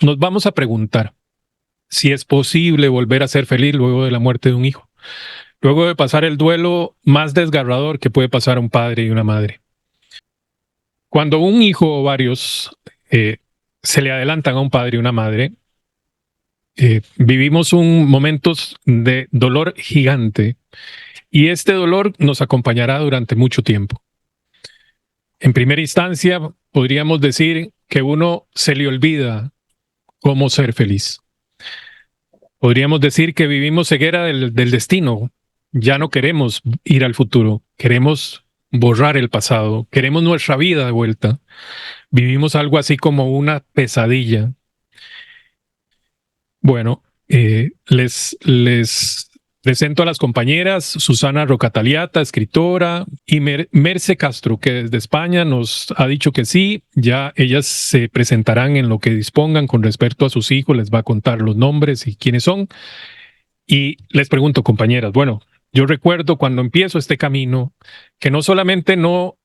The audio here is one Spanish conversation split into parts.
Nos vamos a preguntar si es posible volver a ser feliz luego de la muerte de un hijo, luego de pasar el duelo más desgarrador que puede pasar a un padre y una madre. Cuando un hijo o varios se le adelantan a un padre y una madre, vivimos momentos de dolor gigante y este dolor nos acompañará durante mucho tiempo. En primera instancia, podríamos decir que uno se le olvida cómo ser feliz. Podríamos decir que vivimos ceguera del destino. Ya no queremos ir al futuro, queremos borrar el pasado, queremos nuestra vida de vuelta. Vivimos algo así como una pesadilla. Bueno, les presento a las compañeras Susana Rocataliata, escritora, y Merce Castro, que desde España nos ha dicho que sí, ya ellas se presentarán en lo que dispongan con respecto a sus hijos, les va a contar los nombres y quiénes son. Y les pregunto, compañeras, bueno, yo recuerdo cuando empiezo este camino que no solamente no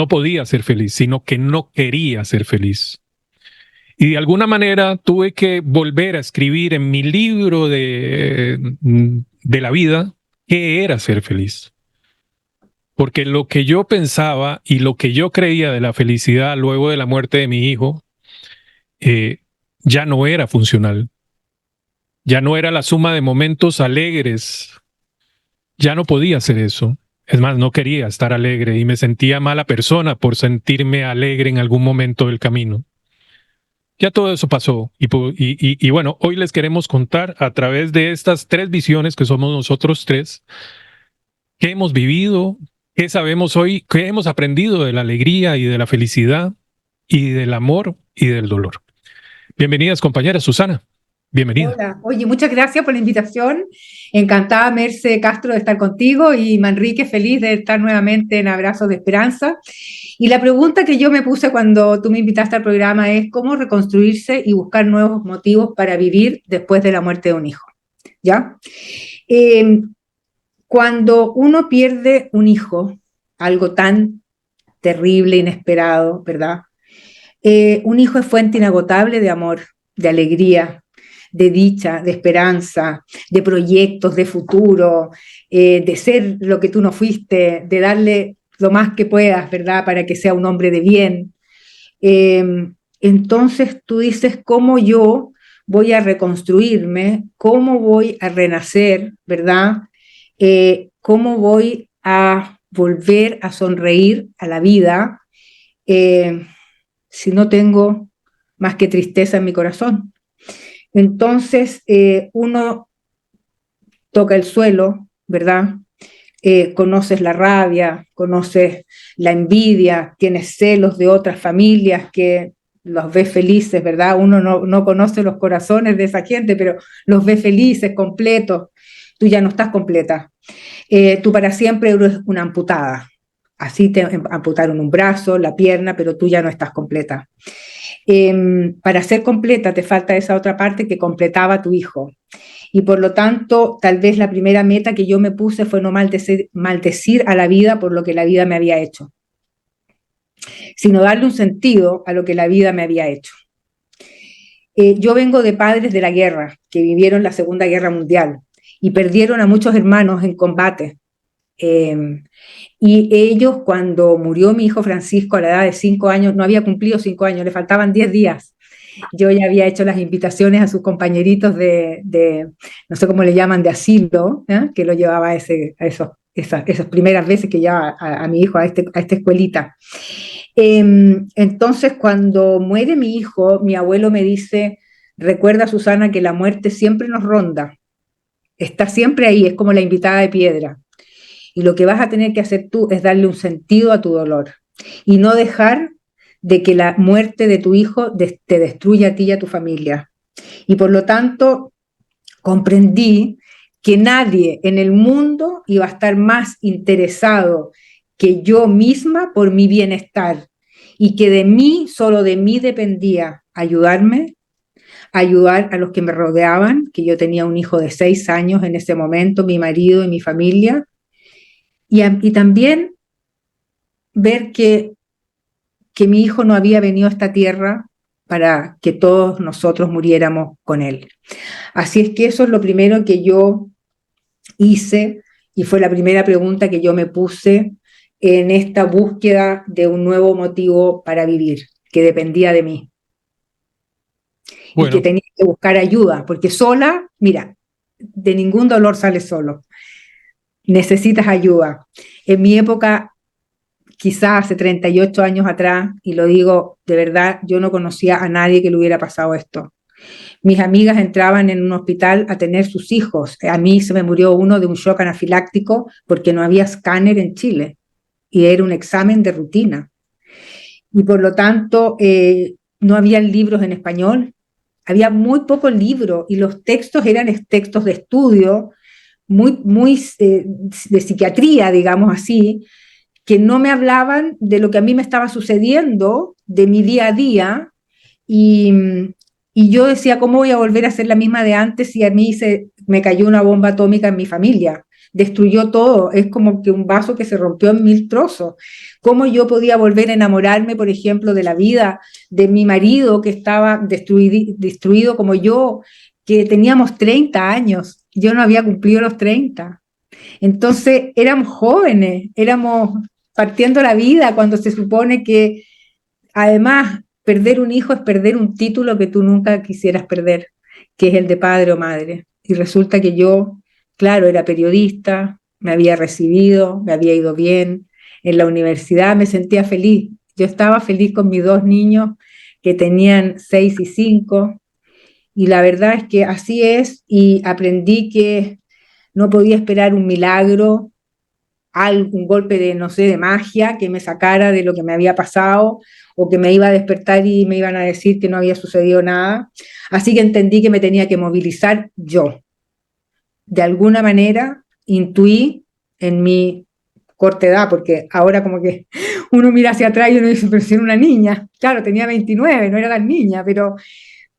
podía ser feliz, sino que no quería ser feliz. Y de alguna manera tuve que volver a escribir en mi libro de la vida qué era ser feliz. Porque lo que yo pensaba y lo que yo creía de la felicidad luego de la muerte de mi hijo eh, ya no era funcional. Ya no era la suma de momentos alegres. Ya no podía hacer eso. Es más, no quería estar alegre y me sentía mala persona por sentirme alegre en algún momento del camino. Ya todo eso pasó y bueno, hoy les queremos contar a través de estas tres visiones que somos nosotros tres, qué hemos vivido, qué sabemos hoy, qué hemos aprendido de la alegría y de la felicidad y del amor y del dolor. Bienvenidas, compañeras. Susana, bienvenida. Hola, oye, muchas gracias por la invitación. Encantada, Merce Castro, de estar contigo y Manrique, feliz de estar nuevamente en Abrazos de Esperanza. Y la pregunta que yo me puse cuando tú me invitaste al programa es cómo reconstruirse y buscar nuevos motivos para vivir después de la muerte de un hijo. ¿Ya? Eh, Cuando uno pierde un hijo, algo tan terrible, inesperado, ¿verdad? Un hijo es fuente inagotable de amor, de alegría, de dicha, de esperanza, de proyectos, de futuro, de ser lo que tú no fuiste, de darle lo más que puedas, ¿verdad? Para que sea un hombre de bien. Eh, entonces tú dices, ¿cómo yo voy a reconstruirme? ¿Cómo voy a renacer, ¿verdad? ¿Cómo voy a volver a sonreír a la vida? Eh, si no tengo más que tristeza en mi corazón. Entonces, uno toca el suelo, ¿verdad? Conoces la rabia, conoces la envidia, tienes celos de otras familias que los ves felices, ¿verdad? Uno no conoce los corazones de esa gente, pero los ves felices, completos. Tú ya no estás completa. Tú para siempre eres una amputada. Así te amputaron un brazo, la pierna, pero tú ya no estás completa. Para ser completa te falta esa otra parte que completaba a tu hijo. Y por lo tanto, tal vez la primera meta que yo me puse fue no maldecir a la vida por lo que la vida me había hecho, sino darle un sentido a lo que la vida me había hecho. Yo vengo de padres de la guerra, que vivieron la Segunda Guerra Mundial y perdieron a muchos hermanos en combate. Eh, y ellos, cuando murió mi hijo Francisco a la edad de 5 años, no había cumplido 5 años, le faltaban 10 días. Yo ya había hecho las invitaciones a sus compañeritos no sé cómo le llaman, de asilo, ¿eh? Que lo llevaba esas primeras veces que llevaba a mi hijo a esta escuelita. Entonces, cuando muere mi hijo, mi abuelo me dice, recuerda, Susana, que la muerte siempre nos ronda, está siempre ahí, es como la invitada de piedra. Y lo que vas a tener que hacer tú es darle un sentido a tu dolor y no dejar de que la muerte de tu hijo te destruya a ti y a tu familia. Y por lo tanto, comprendí que nadie en el mundo iba a estar más interesado que yo misma por mi bienestar y que de mí, solo de mí dependía ayudarme, ayudar a los que me rodeaban, que yo tenía un hijo de 6 años en ese momento, mi marido y mi familia, y también ver que mi hijo no había venido a esta tierra para que todos nosotros muriéramos con Él. Así es que eso es lo primero que yo hice y fue la primera pregunta que yo me puse en esta búsqueda de un nuevo motivo para vivir, que dependía de mí. Y que Bueno, tenía que buscar ayuda, porque sola, mira, de ningún dolor sale solo. Necesitas ayuda. En mi época, quizás hace 38 años atrás, y lo digo de verdad, yo no conocía a nadie que le hubiera pasado esto. Mis amigas entraban en un hospital a tener sus hijos. A mí se me murió uno de un shock anafiláctico porque no había escáner en Chile y era un examen de rutina. Y por lo tanto, no había libros en español. Había muy pocos libros y los textos eran textos de estudio, muy de psiquiatría, digamos así, que no me hablaban de lo que a mí me estaba sucediendo, de mi día a día, y, y yo decía, ¿cómo voy a volver a ser la misma de antes si a mí me cayó una bomba atómica en mi familia? Destruyó todo, es como que un vaso que se rompió en 1000 trozos. ¿Cómo yo podía volver a enamorarme, por ejemplo, de la vida de mi marido que estaba destruido como yo, que teníamos 30 años, yo no había cumplido los 30? Entonces éramos jóvenes, éramos partiendo la vida cuando se supone que además perder un hijo es perder un título que tú nunca quisieras perder, que es el de padre o madre. Y resulta que yo, claro, era periodista, me había recibido, me había ido bien, en la universidad me sentía feliz. Yo estaba feliz con mis 2 niños que tenían 6 y 5, y la verdad es que así es, y aprendí que no podía esperar un milagro, algún golpe de, no sé, de magia que me sacara de lo que me había pasado o que me iba a despertar y me iban a decir que no había sucedido nada. Así que entendí que me tenía que movilizar yo. De alguna manera intuí en mi corta edad, porque ahora como que uno mira hacia atrás y uno dice, pero si era una niña. Claro, tenía 29, no era tan niña,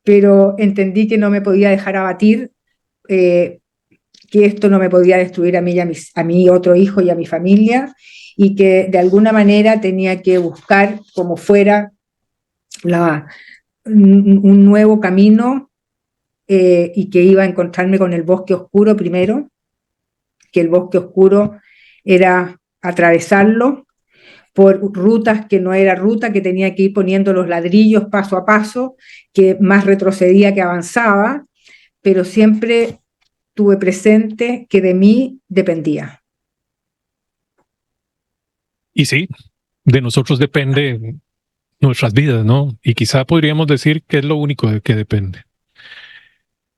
pero entendí que no me podía dejar abatir, eh, que esto no me podía destruir a mí y a mi otro hijo y a mi familia, y que de alguna manera tenía que buscar como fuera la, un nuevo camino, y que iba a encontrarme con el bosque oscuro primero, que el bosque oscuro era atravesarlo por rutas que no era ruta, que tenía que ir poniendo los ladrillos paso a paso, que más retrocedía que avanzaba, pero siempre tuve presente que de mí dependía. y sí, de nosotros depende nuestras vidas, ¿no? Y quizá podríamos decir que es lo único de que depende.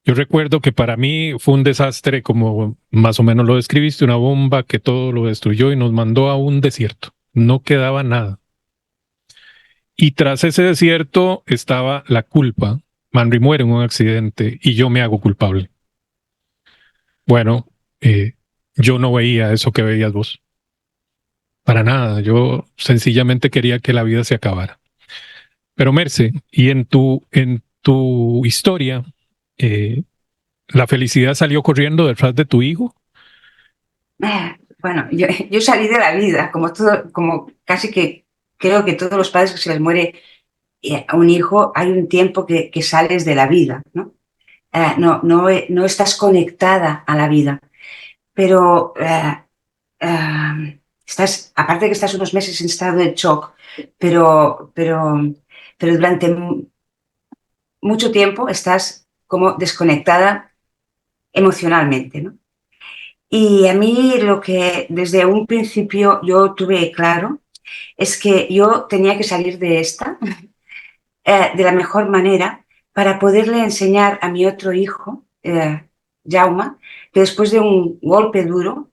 Yo recuerdo que para mí fue un desastre, como más o menos lo describiste, una bomba que todo lo destruyó y nos mandó a un desierto. No quedaba nada. Y tras ese desierto estaba la culpa. Manry muere en un accidente y yo me hago culpable. Bueno, yo no veía eso que veías vos. Para nada. Yo sencillamente quería que la vida se acabara. Pero Merce, y en tu historia, eh, ¿la felicidad salió corriendo detrás de tu hijo? Bueno, yo salí de la vida, como todo, como casi que creo que todos los padres que se les muere a un hijo, hay un tiempo que sales de la vida, ¿no? No estás conectada a la vida, pero aparte de que estás unos meses en estado de shock, pero durante mucho tiempo estás como desconectada emocionalmente, ¿no? Y a mí lo que desde un principio yo tuve claro es que yo tenía que salir de esta de la mejor manera para poderle enseñar a mi otro hijo, Jaume, que después de un golpe duro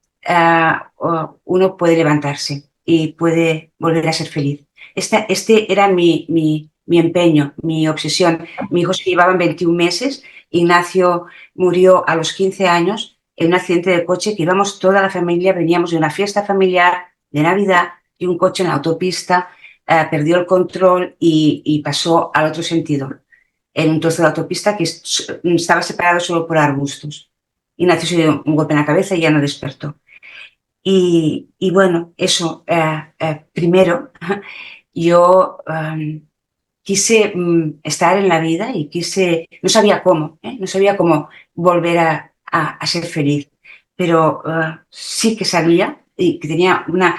uno puede levantarse y puede volver a ser feliz. Este era mi empeño, mi obsesión. Mi hijo se llevaba 21 meses, Ignacio murió a los 15 años en un accidente de coche que íbamos toda la familia, veníamos de una fiesta familiar de Navidad y un coche en la autopista perdió el control y pasó al otro sentido, en un trozo de autopista que estaba separado solo por arbustos. Ignacio se dio un golpe en la cabeza y ya no despertó. Y bueno, eso, primero, yo quise estar en la vida y no sabía cómo, no sabía cómo volver a ser feliz, pero sí que sabía y que tenía una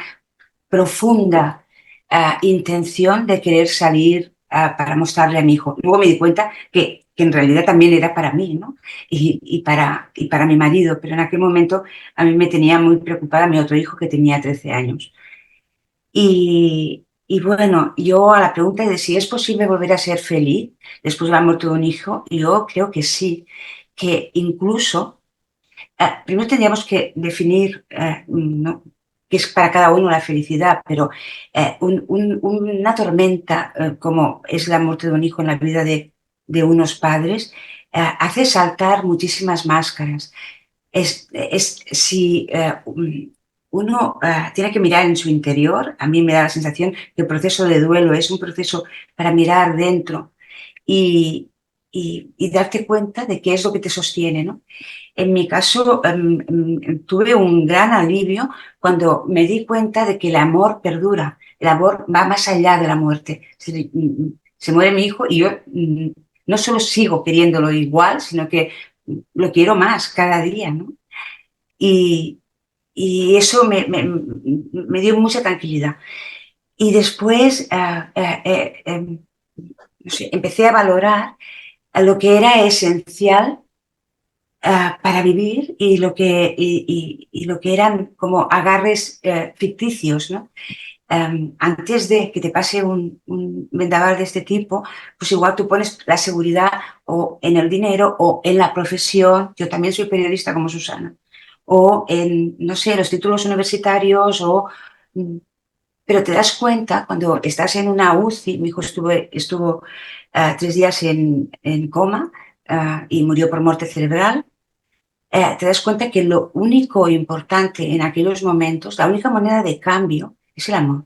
profunda intención de querer salir para mostrarle a mi hijo. Luego me di cuenta que en realidad también era para mí, ¿no? Y para mi marido, pero en aquel momento a mí me tenía muy preocupada mi otro hijo que tenía 13 años. Y bueno, yo a la pregunta de si es posible volver a ser feliz después de la muerte de un hijo, yo creo que sí, que incluso, primero tendríamos que definir ¿no?, qué es para cada uno la felicidad, pero una tormenta como es la muerte de un hijo en la vida de unos padres, hace saltar muchísimas máscaras. Si uno tiene que mirar en su interior, a mí me da la sensación que el proceso de duelo es un proceso para mirar dentro y darte cuenta de qué es lo que te sostiene, ¿no? En mi caso, tuve un gran alivio cuando me di cuenta de que el amor perdura, el amor va más allá de la muerte. Se muere mi hijo y yo no solo sigo queriéndolo igual, sino que lo quiero más cada día, ¿no? Y eso me dio mucha tranquilidad. Y después no sé, empecé a valorar lo que era esencial para vivir y lo que eran como agarres ficticios, ¿no? Antes de que te pase un vendaval de este tipo, pues igual tú pones la seguridad o en el dinero o en la profesión. Yo también soy periodista como Susana. O en, no sé, los títulos universitarios pero te das cuenta cuando estás en una UCI. Mi hijo estuvo 3 días en coma y murió por muerte cerebral. Te das cuenta que lo único importante en aquellos momentos, la única moneda de cambio es el amor.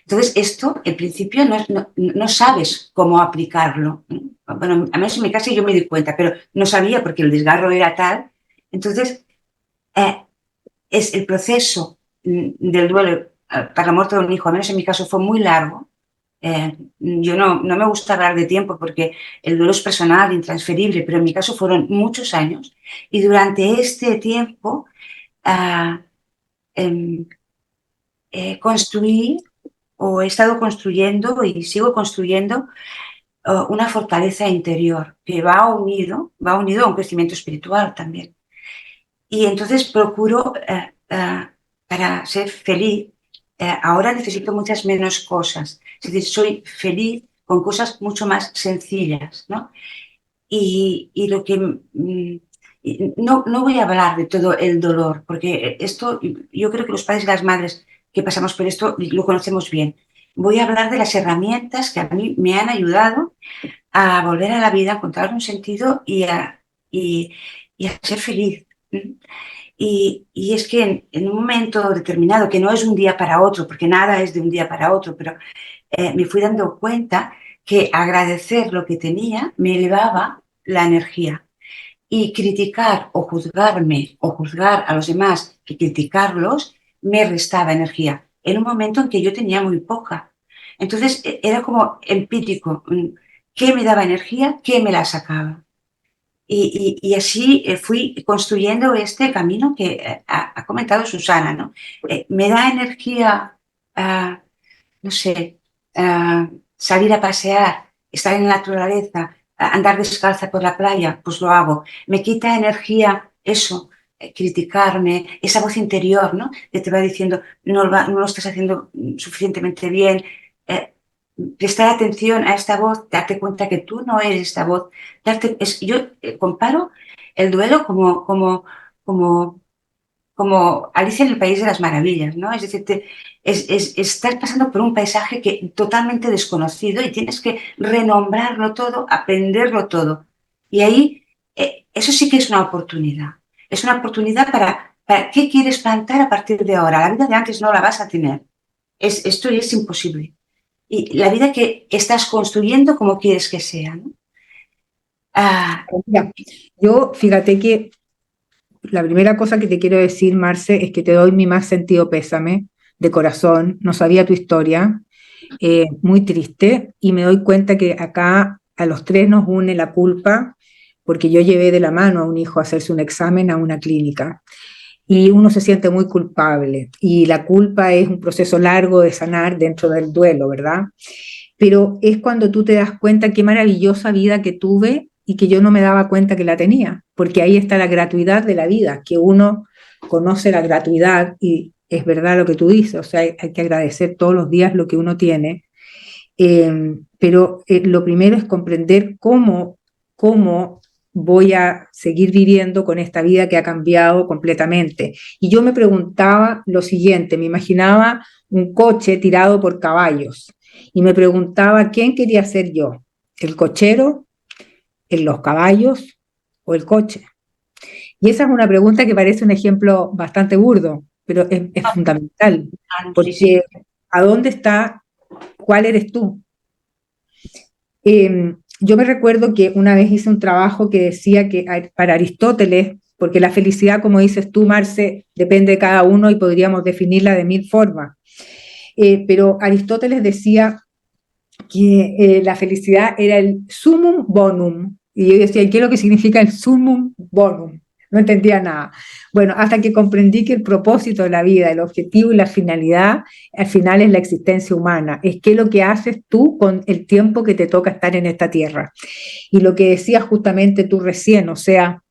Entonces, esto, en principio, no sabes cómo aplicarlo. Bueno, a menos en mi caso yo me di cuenta, pero no sabía porque el desgarro era tal. Entonces, es el proceso del duelo para la muerte de un hijo, a menos en mi caso fue muy largo. Yo no me gusta hablar de tiempo porque el duelo es personal, intransferible, pero en mi caso fueron muchos años. Y durante este tiempo construí o he estado construyendo y sigo construyendo una fortaleza interior que va unido a un crecimiento espiritual también. Y entonces procuro, para ser feliz, ahora necesito muchas menos cosas. Es decir, soy feliz con cosas mucho más sencillas, ¿no? Y lo que... no voy a hablar de todo el dolor, porque esto, yo creo que los padres y las madres que pasamos por esto lo conocemos bien. Voy a hablar de las herramientas que a mí me han ayudado a volver a la vida, a encontrar un sentido y a ser feliz. Y es que en un momento determinado, que no es un día para otro, porque nada es de un día para otro, pero me fui dando cuenta que agradecer lo que tenía me elevaba la energía. Y criticar o juzgarme o juzgar a los demás y criticarlos me restaba energía en un momento en que yo tenía muy poca. Entonces era como empírico, qué me daba energía, qué me la sacaba. Y así fui construyendo este camino que ha comentado Susana, ¿no? Me da energía, no sé, salir a pasear, estar en la naturaleza, andar descalza por la playa, pues lo hago. Me quita energía eso, criticarme, esa voz interior, ¿no? Que te va diciendo, no lo estás haciendo suficientemente bien. Prestar atención a esta voz, darte cuenta que tú no eres esta voz. Yo comparo el duelo como Alicia en el País de las Maravillas, ¿no? Es decir, estás pasando por un paisaje totalmente desconocido y tienes que renombrarlo todo, aprenderlo todo. Y ahí, eso sí que es una oportunidad. Es una oportunidad para qué quieres plantar a partir de ahora. La vida de antes no la vas a tener. Esto es imposible. Y la vida que estás construyendo, como quieres que sea, ¿no? Mira, yo, fíjate que la primera cosa que te quiero decir, Marce, es que te doy mi más sentido pésame de corazón. No sabía tu historia. muy triste, y me doy cuenta que acá a los tres nos une la culpa, porque yo llevé de la mano a un hijo a hacerse un examen a una clínica, y uno se siente muy culpable, y la culpa es un proceso largo de sanar dentro del duelo, ¿verdad? Pero es cuando tú te das cuenta qué maravillosa vida que tuve y que yo no me daba cuenta que la tenía, porque ahí está la gratuidad de la vida, que uno conoce la gratuidad y es verdad lo que tú dices, o sea, hay que agradecer todos los días lo que uno tiene, pero lo primero es comprender cómo voy a seguir viviendo con esta vida que ha cambiado completamente. Y yo me preguntaba lo siguiente, me imaginaba un coche tirado por caballos y me preguntaba quién quería ser yo, el cochero, los caballos o el coche. Y esa es una pregunta que parece un ejemplo bastante burdo, pero es fundamental, porque ¿a dónde está? ¿Cuál eres tú? Yo me recuerdo que una vez hice un trabajo que decía que para Aristóteles, porque la felicidad, como dices tú, Marce, depende de cada uno y podríamos definirla de mil formas, pero Aristóteles decía que la felicidad era el summum bonum, y yo decía, ¿qué es lo que significa el summum bonum? No entendía nada. Bueno, hasta que comprendí que el propósito de la vida, el objetivo y la finalidad, al final es la existencia humana. Es qué es lo que haces tú con el tiempo que te toca estar en esta tierra. Y lo que decías justamente tú recién, o sea,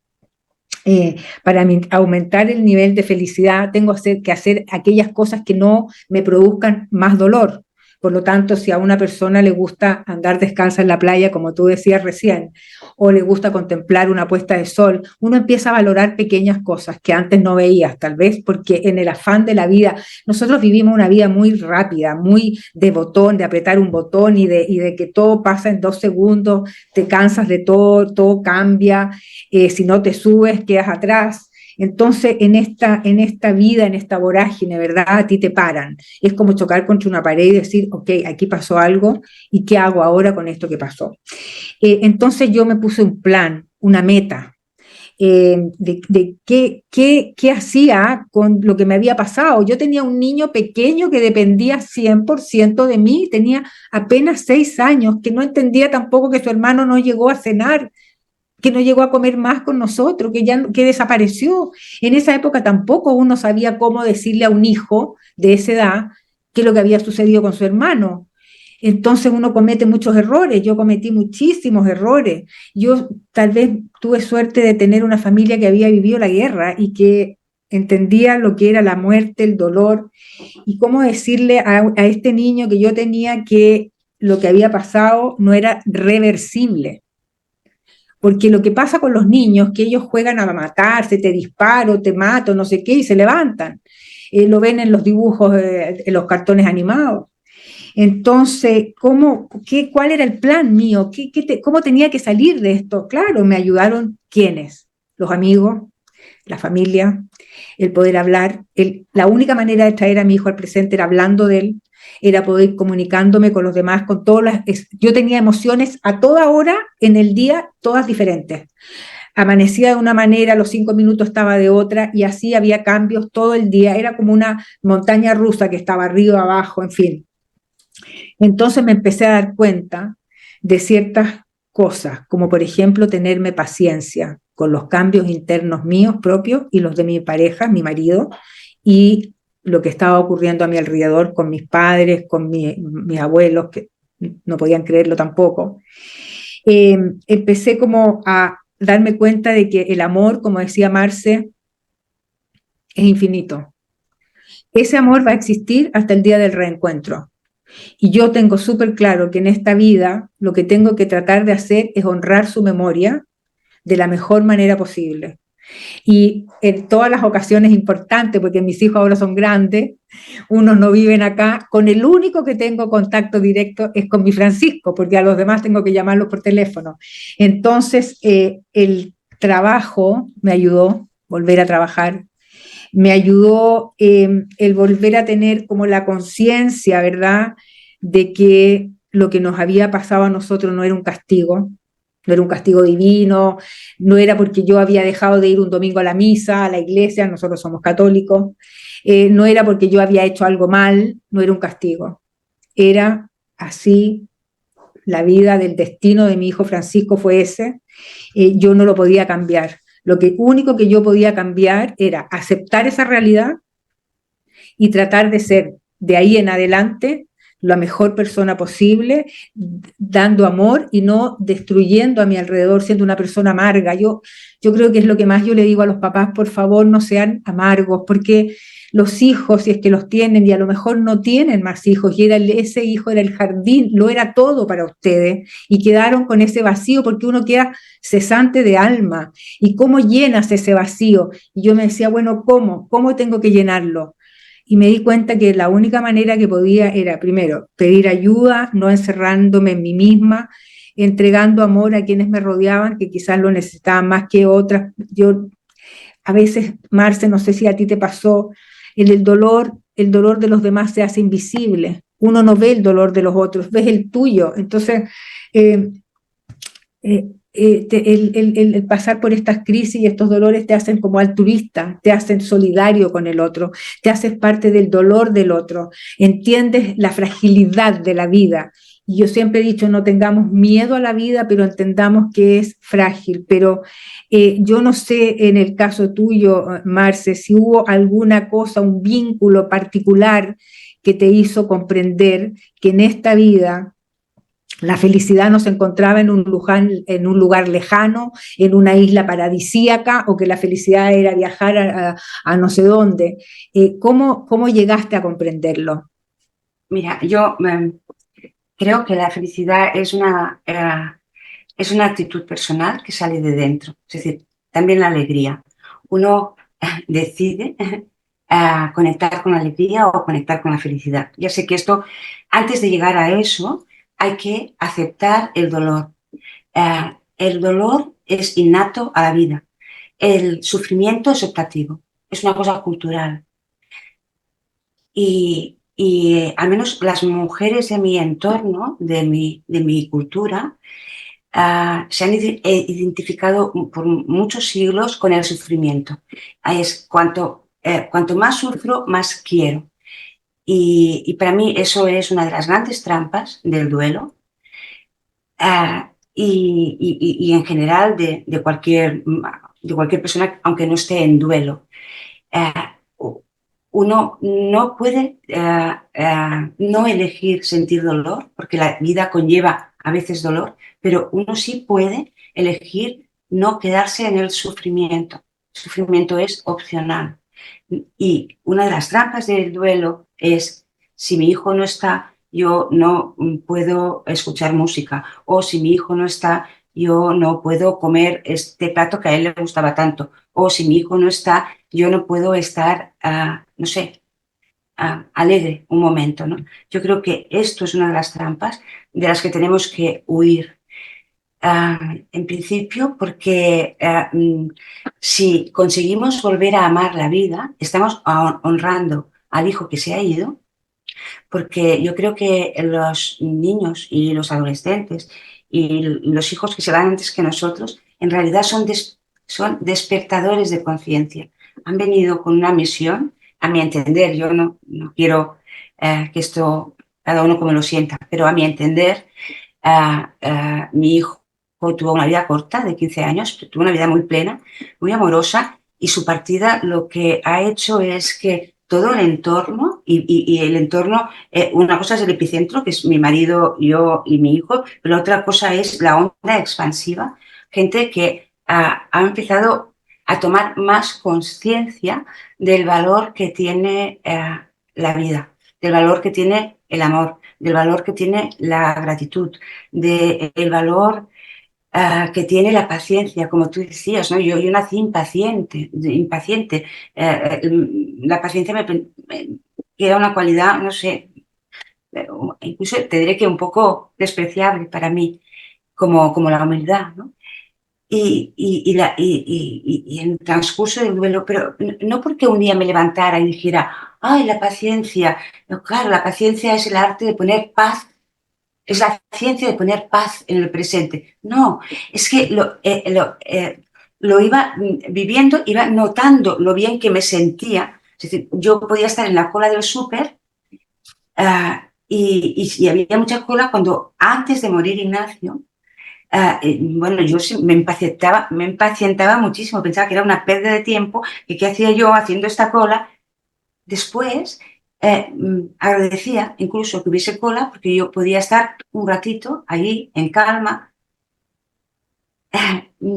para aumentar el nivel de felicidad tengo que hacer aquellas cosas que no me produzcan más dolor. Por lo tanto, si a una persona le gusta andar descalza en la playa, como tú decías recién, o le gusta contemplar una puesta de sol, uno empieza a valorar pequeñas cosas que antes no veías, tal vez porque en el afán de la vida, nosotros vivimos una vida muy rápida, muy de botón, de apretar un botón y de que todo pasa en 2 segundos, te cansas de todo, todo cambia, si no te subes, quedas atrás. Entonces, en esta vida, en esta vorágine, ¿verdad? A ti te paran. Es como chocar contra una pared y decir, ok, aquí pasó algo, ¿y qué hago ahora con esto que pasó? Entonces yo me puse un plan, una meta, de qué hacía con lo que me había pasado. Yo tenía un niño pequeño que dependía 100% de mí, tenía apenas 6 años, que no entendía tampoco que su hermano no llegó a cenar, que no llegó a comer más con nosotros, que desapareció. En esa época tampoco uno sabía cómo decirle a un hijo de esa edad qué es lo que había sucedido con su hermano. Entonces uno comete muchos errores, yo cometí muchísimos errores. Yo tal vez tuve suerte de tener una familia que había vivido la guerra y que entendía lo que era la muerte, el dolor, y cómo decirle a este niño que yo tenía que lo que había pasado no era reversible. Porque lo que pasa con los niños, que ellos juegan a matarse, te disparo, te mato, no sé qué, y se levantan. Lo ven en los dibujos, en los cartones animados. Entonces, ¿cuál era el plan mío? ¿Cómo tenía que salir de esto? Claro, me ayudaron ¿quiénes? Los amigos, la familia, el poder hablar. La única manera de traer a mi hijo al presente era hablando de él, era poder ir comunicándome con los demás, con todas yo tenía emociones a toda hora en el día, todas diferentes. Amanecía de una manera, a los 5 minutos estaba de otra, y así había cambios todo el día. Era como una montaña rusa que estaba arriba, abajo, en fin. Entonces me empecé a dar cuenta de ciertas cosas, como por ejemplo tenerme paciencia con los cambios internos míos propios y los de mi pareja, mi marido, y lo que estaba ocurriendo a mi alrededor con mis padres, con mis abuelos, que no podían creerlo tampoco. Empecé como a darme cuenta de que el amor, como decía Marce, es infinito. Ese amor va a existir hasta el día del reencuentro. Y yo tengo súper claro que en esta vida lo que tengo que tratar de hacer es honrar su memoria de la mejor manera posible. Y en todas las ocasiones importantes, porque mis hijos ahora son grandes, unos no viven acá, con el único que tengo contacto directo es con mi Francisco, porque a los demás tengo que llamarlos por teléfono. Entonces, el trabajo me ayudó, volver a trabajar, me ayudó el volver a tener como la conciencia, ¿verdad?, de que lo que nos había pasado a nosotros no era un castigo, no era un castigo divino, no era porque yo había dejado de ir un domingo a la misa, a la iglesia, nosotros somos católicos, no era porque yo había hecho algo mal, no era un castigo, era así, la vida del destino de mi hijo Francisco fue ese, yo no lo podía cambiar. Lo único que yo podía cambiar era aceptar esa realidad y tratar de ser de ahí en adelante la mejor persona posible, dando amor y no destruyendo a mi alrededor, siendo una persona amarga. Yo creo que es lo que más yo le digo a los papás: por favor, no sean amargos, porque los hijos, si es que los tienen, y a lo mejor no tienen más hijos, y ese hijo era el jardín, lo era todo para ustedes, y quedaron con ese vacío, porque uno queda cesante de alma. ¿Y cómo llenas ese vacío? Y yo me decía, bueno, ¿cómo tengo que llenarlo? Y me di cuenta que la única manera que podía era, primero, pedir ayuda, no encerrándome en mí misma, entregando amor a quienes me rodeaban, que quizás lo necesitaban más que otras. Yo, a veces, Marce, no sé si a ti te pasó, el dolor de los demás se hace invisible. Uno no ve el dolor de los otros, ves el tuyo. Entonces, eh, el pasar por estas crisis y estos dolores te hacen como altruista, te hacen solidario con el otro, te haces parte del dolor del otro, entiendes la fragilidad de la vida. Y yo siempre he dicho, no tengamos miedo a la vida, pero entendamos que es frágil. Pero yo no sé, en el caso tuyo, Marce, si hubo alguna cosa, un vínculo particular que te hizo comprender que en esta vida la felicidad no se encontraba en un lugar lejano, en una isla paradisíaca, o que la felicidad era viajar a no sé dónde. ¿Cómo llegaste a comprenderlo? Mira, yo creo que la felicidad es una actitud personal que sale de dentro. Es decir, también la alegría. Uno decide conectar con la alegría o conectar con la felicidad. Ya sé que esto, antes de llegar a eso, hay que aceptar el dolor. El dolor es innato a la vida. El sufrimiento es optativo. Es una cosa cultural. Y al menos las mujeres de mi entorno, de mi cultura, se han identificado por muchos siglos con el sufrimiento. Es cuanto más sufro, más quiero. Y para mí eso es una de las grandes trampas del duelo, y en general de cualquier persona, aunque no esté en duelo. Uno no puede no elegir sentir dolor, porque la vida conlleva a veces dolor, pero uno sí puede elegir no quedarse en el sufrimiento. El sufrimiento es opcional. Y una de las trampas del duelo es: si mi hijo no está, yo no puedo escuchar música, o si mi hijo no está, yo no puedo comer este plato que a él le gustaba tanto, o si mi hijo no está, yo no puedo estar, no sé, alegre un momento, ¿no? Yo creo que esto es una de las trampas de las que tenemos que huir. En principio, porque si conseguimos volver a amar la vida, estamos honrando al hijo que se ha ido, porque yo creo que los niños y los adolescentes y los hijos que se van antes que nosotros, en realidad son despertadores de conciencia. Han venido con una misión, a mi entender. Yo no quiero que esto cada uno como lo sienta, pero a mi entender, mi hijo tuvo una vida corta de 15 años, pero tuvo una vida muy plena, muy amorosa, y su partida lo que ha hecho es que todo el entorno, y el entorno, una cosa es el epicentro, que es mi marido, yo y mi hijo, pero otra cosa es la onda expansiva, gente que ha empezado a tomar más conciencia del valor que tiene la vida, del valor que tiene el amor, del valor que tiene la gratitud, del valor que tiene la paciencia, como tú decías, ¿no? Yo nací impaciente. La paciencia era una cualidad, no sé, incluso te diré que un poco despreciable para mí, como la humildad, ¿no? Y en el transcurso del duelo, pero no porque un día me levantara y dijera, ¡ay, la paciencia! No, claro, la paciencia es el arte de poner paz. Es la ciencia de poner paz en el presente. No, es que lo iba viviendo, iba notando lo bien que me sentía. Es decir, yo podía estar en la cola del súper y había mucha cola cuando antes de morir Ignacio. Bueno, yo me impacientaba muchísimo, pensaba que era una pérdida de tiempo y qué hacía yo haciendo esta cola. Después agradecía incluso que hubiese cola porque yo podía estar un ratito allí en calma.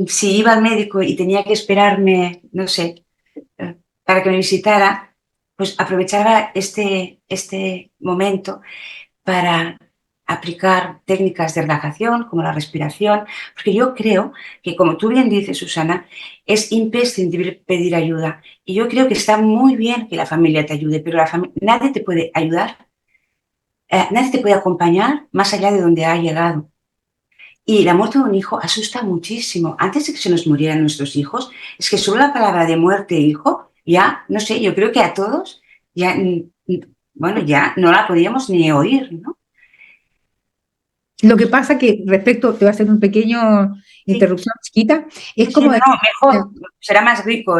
Si iba al médico y tenía que esperarme, no sé, para que me visitara, pues aprovechaba este momento para aplicar técnicas de relajación como la respiración, porque yo creo que, como tú bien dices, Susana, es imprescindible pedir ayuda. Y yo creo que está muy bien que la familia te ayude, pero nadie te puede ayudar, nadie te puede acompañar más allá de donde ha llegado. Y la muerte de un hijo asusta muchísimo. Antes de que se nos murieran nuestros hijos, es que solo la palabra de muerte, hijo, ya, no sé, yo creo que a todos, ya, bueno, ya no la podíamos ni oír, ¿no? Lo que pasa que respecto, te voy a hacer un pequeño Sí, interrupción chiquita, es sí, como no, mejor, será más rico.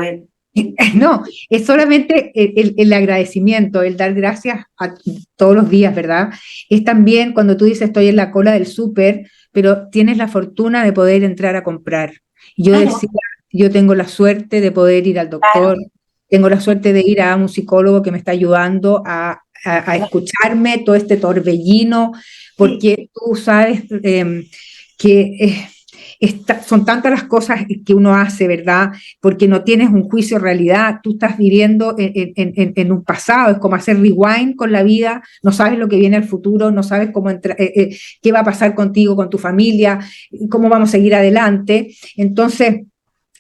no, es solamente el agradecimiento, el dar gracias a todos los días, ¿verdad? Es también cuando tú dices estoy en la cola del súper, pero tienes la fortuna de poder entrar a comprar. Yo Claro, decía, yo tengo la suerte de poder ir al doctor, claro, tengo la suerte de ir a un psicólogo que me está ayudando a claro, escucharme todo este torbellino, sí, porque tú sabes que son tantas las cosas que uno hace, ¿verdad? Porque no tienes un juicio de realidad, tú estás viviendo en un pasado, es como hacer rewind con la vida, no sabes lo que viene al futuro, no sabes qué va a pasar contigo, con tu familia, cómo vamos a seguir adelante. Entonces,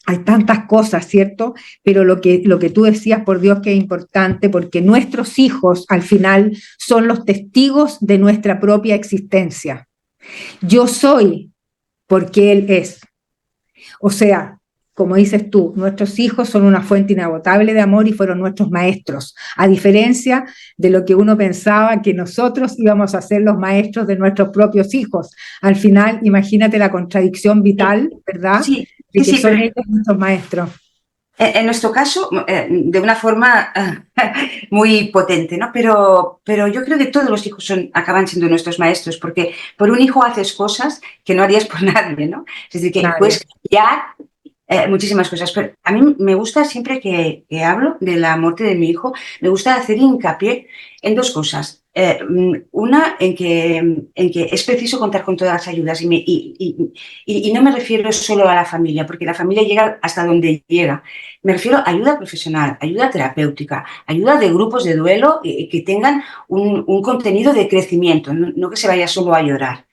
hay tantas cosas, ¿cierto? Pero lo que tú decías, por Dios, que es importante, porque nuestros hijos al final son los testigos de nuestra propia existencia. Yo soy porque Él es. O sea, como dices tú, nuestros hijos son una fuente inagotable de amor y fueron nuestros maestros, a diferencia de lo que uno pensaba que nosotros íbamos a ser los maestros de nuestros propios hijos. Al final, imagínate la contradicción sí, vital, ¿verdad? sí, De sí, que sí, son ellos nuestros maestros. en nuestro caso, de una forma muy potente, ¿no? Pero yo creo que todos los hijos acaban siendo nuestros maestros, porque por un hijo haces cosas que no harías por nadie, ¿no? Es decir, que Nadie. puedes cambiar muchísimas cosas. Pero a mí me gusta, siempre que hablo de la muerte de mi hijo, me gusta hacer hincapié en dos cosas. Una, en que es preciso contar con todas las ayudas y no me refiero solo a la familia, porque la familia llega hasta donde llega. Me refiero a ayuda profesional, ayuda terapéutica, ayuda de grupos de duelo que tengan un contenido de crecimiento, no que se vaya solo a llorar.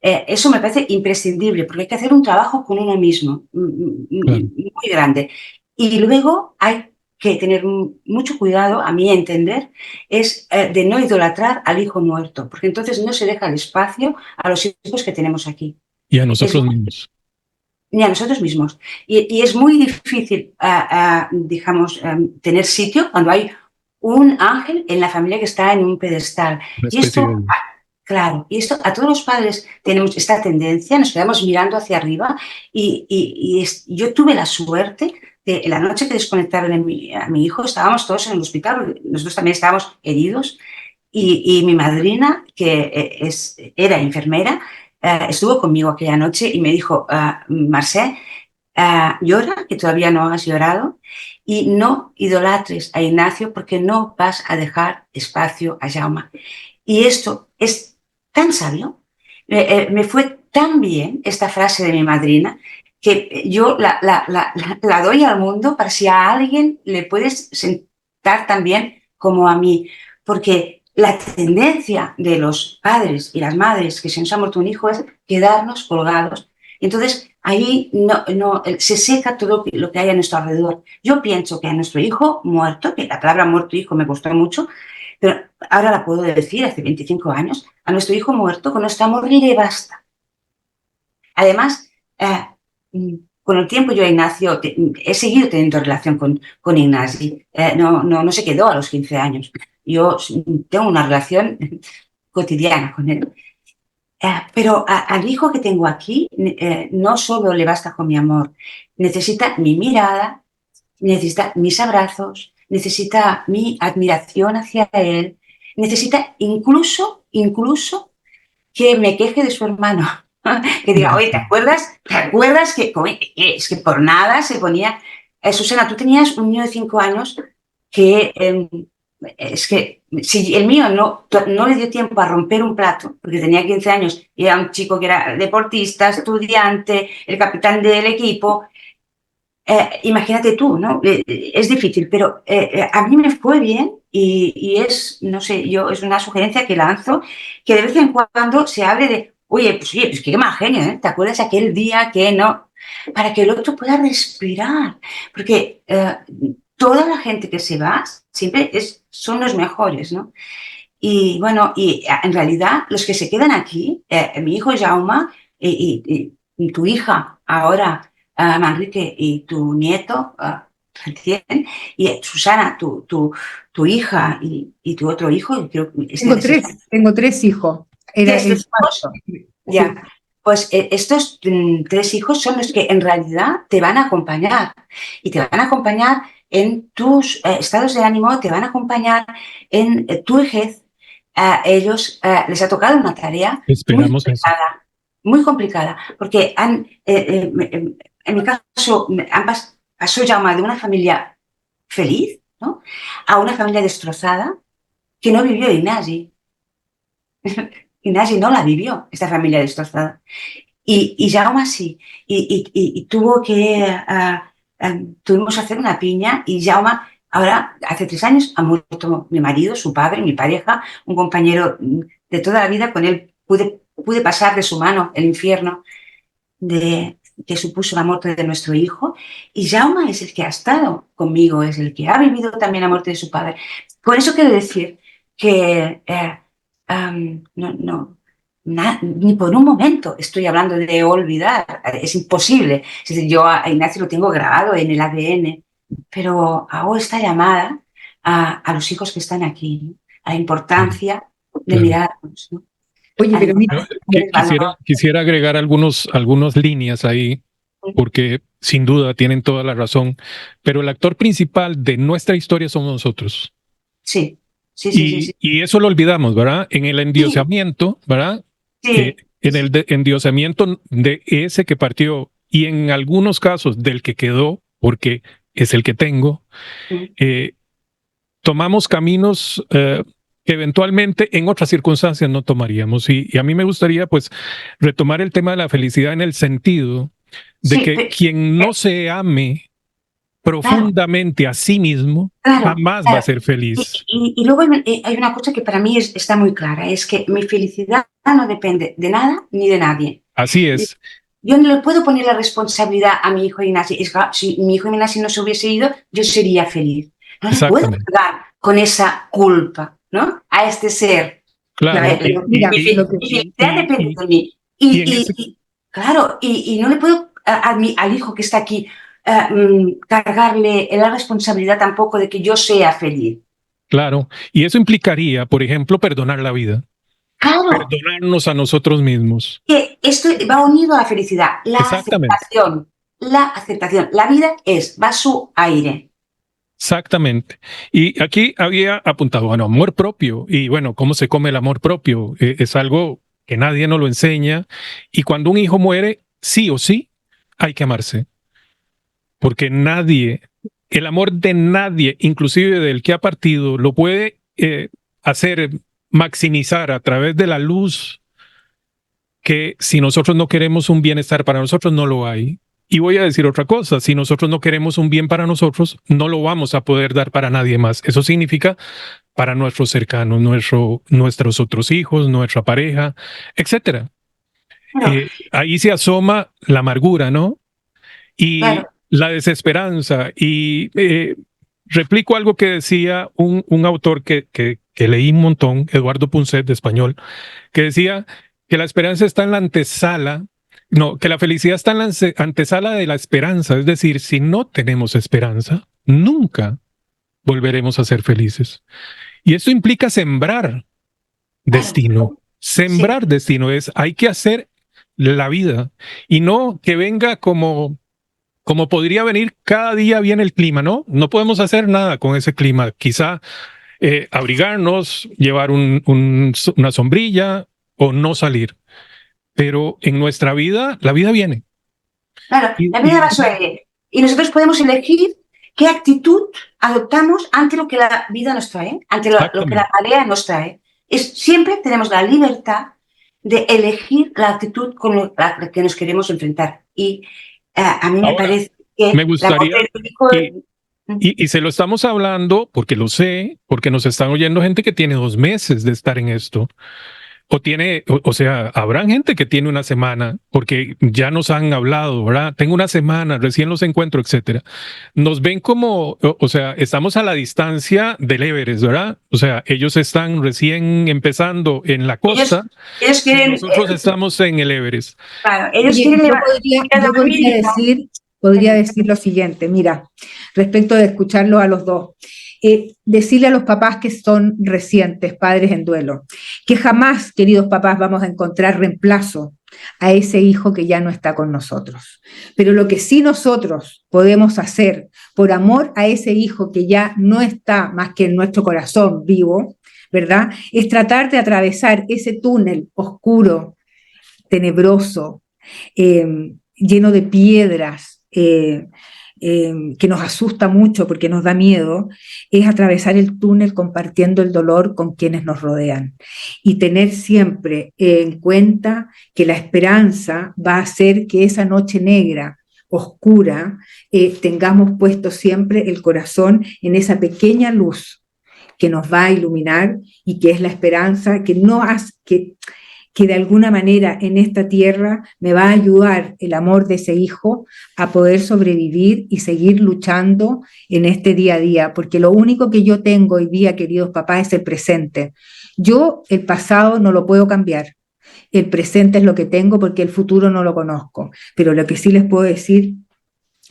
Eso me parece imprescindible, porque hay que hacer un trabajo con uno mismo Claro. muy grande. Y luego hay que tener mucho cuidado, a mi entender, es de no idolatrar al hijo muerto, porque entonces no se deja el espacio a los hijos que tenemos aquí. Y a Es, nosotros mismos. ni a nosotros mismos. Y es muy difícil, digamos, tener sitio cuando hay un ángel en la familia que está en un pedestal. Una Y especie de esto, Dios. claro, y esto a todos los padres tenemos esta tendencia, nos quedamos mirando hacia arriba yo tuve la suerte de la noche que desconectaron a mi hijo, estábamos todos en el hospital, nosotros también estábamos heridos y mi madrina, que era enfermera, estuvo conmigo aquella noche y me dijo, Marcé, llora, que todavía no has llorado, y no idolatres a Ignacio porque no vas a dejar espacio a Jaume. Y esto es tan sabio, me fue tan bien esta frase de mi madrina, que yo la doy al mundo para si a alguien le puedes sentar tan bien como a mí, porque la tendencia de los padres y las madres que se nos ha muerto un hijo es quedarnos colgados. Entonces, ahí se seca todo lo que hay a nuestro alrededor. Yo pienso que a nuestro hijo muerto, que la palabra muerto hijo me gustó mucho, pero ahora la puedo decir, hace 25 años, a nuestro hijo muerto, con nuestro amor le basta. Además, con el tiempo yo a Ignacio, he seguido teniendo relación con Ignasi, no se quedó a los 15 años. Yo tengo una relación cotidiana con él. Pero al hijo que tengo aquí, no solo le basta con mi amor, necesita mi mirada, necesita mis abrazos, necesita mi admiración hacia él, necesita incluso incluso que me queje de su hermano. Que diga, oye, ¿te acuerdas? ¿Te acuerdas que es que por nada se ponía... Susana, tú tenías un niño de 5 años que es que si el mío no le dio tiempo a romper un plato, porque tenía 15 años y era un chico que era deportista, estudiante, el capitán del equipo, imagínate tú, ¿no? Es difícil, pero a mí me fue bien y es, no sé, es una sugerencia que lanzo, que de vez en cuando se hable de, oye, pues qué mal genio, ¿eh? ¿Te acuerdas aquel día que no? Para que el otro pueda respirar, porque toda la gente que se va siempre son los mejores, ¿no? Y bueno, en realidad los que se quedan aquí, mi hijo Jauma y tu hija ahora, Manrique, y tu nieto recién, y Susana, tu hija y tu otro hijo. Creo que Tengo tres hijos. ¿Tres hijos? Ya. Pues estos 3 hijos son los que en realidad te van a acompañar y te van a acompañar en tus estados de ánimo, te van a acompañar en tu vejez. A ellos les ha tocado una tarea muy complicada, porque en mi caso pasó Jaume de una familia feliz, ¿no?, a una familia destrozada que no vivió Ignasi. Ignasi no la vivió, esta familia destrozada. Y Jaume sí. Y tuvimos que hacer una piña y Jaume, ahora, hace 3 años, ha muerto mi marido, su padre, mi pareja, un compañero de toda la vida. Con él pude pasar de su mano el infierno que supuso la muerte de nuestro hijo. Y Jaume es el que ha estado conmigo, es el que ha vivido también la muerte de su padre. Por eso quiero decir que ni por un momento estoy hablando de olvidar, es imposible. Es decir, yo a Ignacio lo tengo grabado en el ADN, pero hago esta llamada a los hijos que están aquí, ¿no?, a la importancia de mirarnos, ¿no? Oye, pero mira, quisiera agregar algunas líneas ahí, porque sin duda tienen toda la razón, pero el actor principal de nuestra historia somos nosotros. Sí. Y eso lo olvidamos, ¿verdad? En el endiosamiento, ¿verdad? Sí. En el endiosamiento de ese que partió y en algunos casos del que quedó, porque es el que tengo, tomamos caminos que eventualmente en otras circunstancias no tomaríamos. Y a mí me gustaría pues retomar el tema de la felicidad en el sentido de que quien no se ame profundamente a sí mismo, jamás va a ser feliz. Y luego hay una cosa que para mí está muy clara, es que mi felicidad no depende de nada ni de nadie. Así es. Yo no le puedo poner la responsabilidad a mi hijo Ignasi. Si mi hijo Ignasi no se hubiese ido, yo sería feliz. No le puedo cargar con esa culpa, ¿no?, a este ser. Claro. Mi felicidad depende de mí. Claro, y no le puedo al hijo que está aquí cargarle la responsabilidad tampoco de que yo sea feliz. Claro, y eso implicaría, por ejemplo, perdonar la vida. Claro. Perdonarnos a nosotros mismos. Que esto va unido a la felicidad, la aceptación. La vida va su aire. Exactamente. Y aquí había apuntado, bueno, amor propio. Y bueno, ¿cómo se come el amor propio? Es algo que nadie nos lo enseña. Y cuando un hijo muere, sí o sí, hay que amarse. Porque el amor de nadie, inclusive del que ha partido, lo puede maximizar a través de la luz, que si nosotros no queremos un bienestar para nosotros, no lo hay. Y voy a decir otra cosa, si nosotros no queremos un bien para nosotros, no lo vamos a poder dar para nadie más. Eso significa para nuestros cercanos, nuestros otros hijos, nuestra pareja, etcétera. Ahí se asoma la amargura, ¿no? Y la desesperanza. Y replico algo que decía un autor que leí un montón, Eduardo Punset, de español, que decía que la esperanza está en la antesala, que la felicidad está en la antesala de la esperanza. Es decir, si no tenemos esperanza, nunca volveremos a ser felices. Y esto implica sembrar destino. Sembrar destino hay que hacer la vida y no que venga como podría venir cada día. Viene el clima, ¿no? No podemos hacer nada con ese clima. Quizá abrigarnos, llevar una sombrilla o no salir. Pero en nuestra vida, la vida viene. Claro, la vida va sobre. Y nosotros podemos elegir qué actitud adoptamos ante lo que la vida nos trae, ante lo que la marea nos trae. Siempre tenemos la libertad de elegir la actitud con la que nos queremos enfrentar. Y a mí me parece que me gustaría, y se lo estamos hablando porque lo sé, porque nos están oyendo gente que tiene 2 meses de estar en esto. O sea, habrá gente que tiene una semana, porque ya nos han hablado, ¿verdad? Tengo una semana, recién los encuentro, etcétera. Nos ven como, o sea, estamos a la distancia del Everest, ¿verdad? O sea, ellos están recién empezando en la costa, ellos quieren, y nosotros estamos en el Everest. Claro, ellos quieren podría decir lo siguiente, mira, respecto de escucharlo a los dos. Decirle a los papás que son recientes, padres en duelo, que jamás, queridos papás, vamos a encontrar reemplazo a ese hijo que ya no está con nosotros. Pero lo que sí nosotros podemos hacer por amor a ese hijo que ya no está más que en nuestro corazón vivo, ¿verdad? Es tratar de atravesar ese túnel oscuro, tenebroso, lleno de piedras, que nos asusta mucho porque nos da miedo, es atravesar el túnel compartiendo el dolor con quienes nos rodean y tener siempre en cuenta que la esperanza va a hacer que esa noche negra, oscura, tengamos puesto siempre el corazón en esa pequeña luz que nos va a iluminar y que es la esperanza que de alguna manera en esta tierra me va a ayudar el amor de ese hijo a poder sobrevivir y seguir luchando en este día a día, porque lo único que yo tengo hoy día, queridos papás, es el presente. Yo el pasado no lo puedo cambiar, el presente es lo que tengo porque el futuro no lo conozco, pero lo que sí les puedo decir